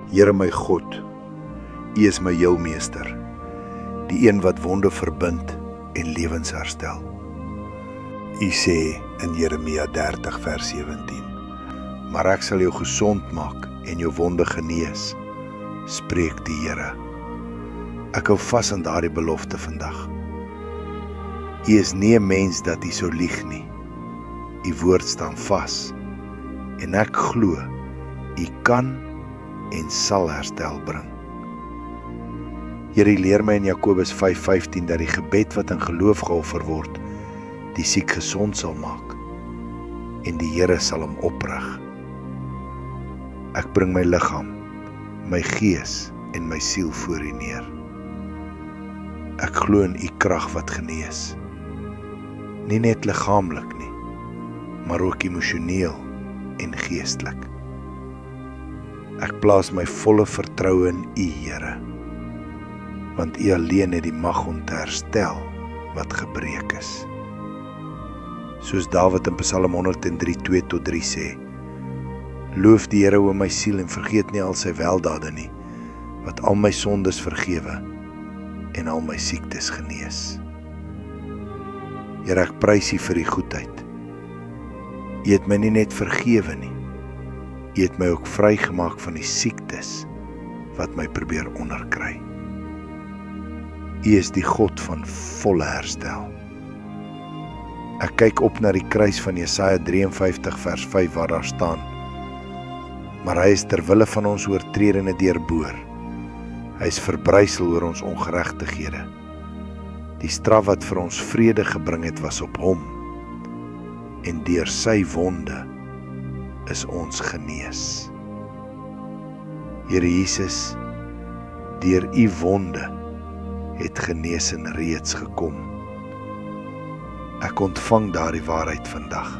Here my God, U is my heelmeester, die een wat wonde verbind en lewens herstel. U sê in Jeremia 30 vers 17, maar ek sal jou gesond maak en jou wonde genees, spreek die Here. Ek hou vas aan daardie belofte vandag. U is nie 'n mens dat U sou lieg nie. U woord staan vas, en ek glo, U kan en sal herstel bring. Here, U leer my in Jakobus 5:15 dat die gebed wat in geloof geoffer word, die siek gesond sal maak, en die Here sal hom oprig. Ek bring my liggaam, my gees en my siel voor U neer. Ek glo in U krag wat genees, nie net liggaamlik nie, maar ook emosioneel en geestelik. Ek plaas my volle vertroue in U, Here, want U alleen het die mag om te herstel wat gebreek is. Soos Dawid in Psalm 103, 2-3 sê, loof die Here o my siel en vergeet nie al sy weldade nie, wat al my sondes vergewe en al my siektes genees. Here, ek prys U vir die goedheid. U het my nie net vergewe nie, U het my ook vrygemaak van die siektes wat my probeer onderkry. U is die God van volle herstel. Ek kyk op na die kruis van Jesaja 53 vers 5 waar daar staan, maar hy is ter wille van ons oortredinge deurboor. Hy is verbrysel oor ons ongeregtighede. Die straf wat vir ons vrede gebring het was op hom, en deur sy wonde is ons genees. Here Jesus, deur U wonde het genesing reeds gekom. Ek ontvang daardie waarheid vandag.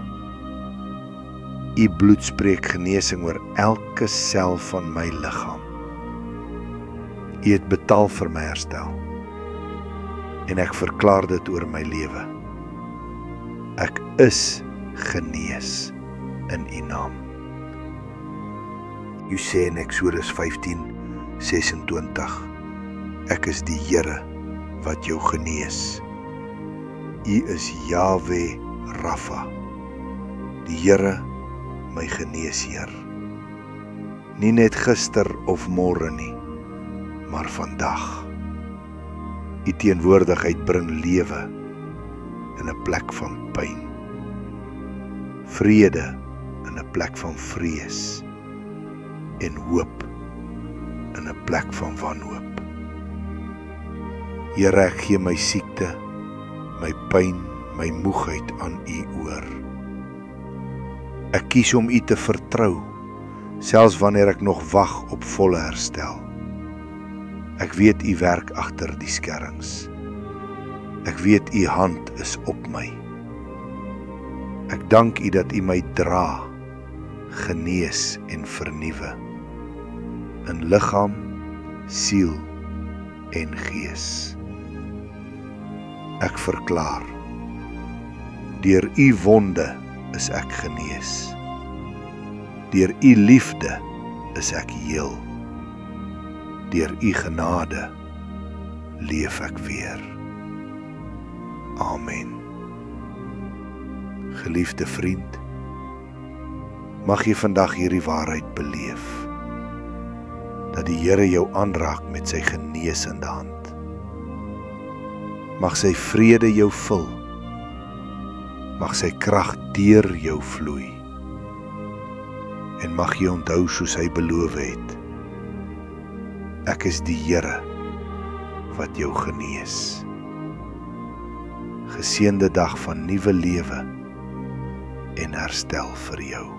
U bloed spreek genesing oor elke sel van my liggaam. U het betaal vir my herstel, en ek verklaar dit oor my lewe. Ek is genees in U naam. U sê in Eksodus 15:26, ek is die Here wat jou genees. U is Yahweh Rapha, die Here my geneesheer. Nie net gister of môre nie, maar vandag. U teenwoordigheid bring lewe in 'n plek van pyn, vrede in 'n plek van vrees en hoop in 'n plek van wanhoop. Here, ek gee my siekte, my pyn, my moegheid aan U oor. Ek kies om U te vertrou, selfs wanneer ek nog wag op volle herstel. Ek weet U werk agter die skerms. Ek weet U hand is op my. Ek dank U dat U my dra, genees en vernuwe, in liggaam, siel en gees. Ek verklaar, deur U wonde is ek genees. Deur U liefde is ek heel. Deur U genade leef ek weer. Amen. Geliefde vriend, mag jy vandag hierdie waarheid beleef, dat die Here jou aanraak met sy genesende hand. Mag sy vrede jou vul, mag sy krag deur jou vloei, en mag jy onthou soos hy beloof het, ek is die Here wat jou genees. Geseënde dag van nuwe lewe en herstel vir jou.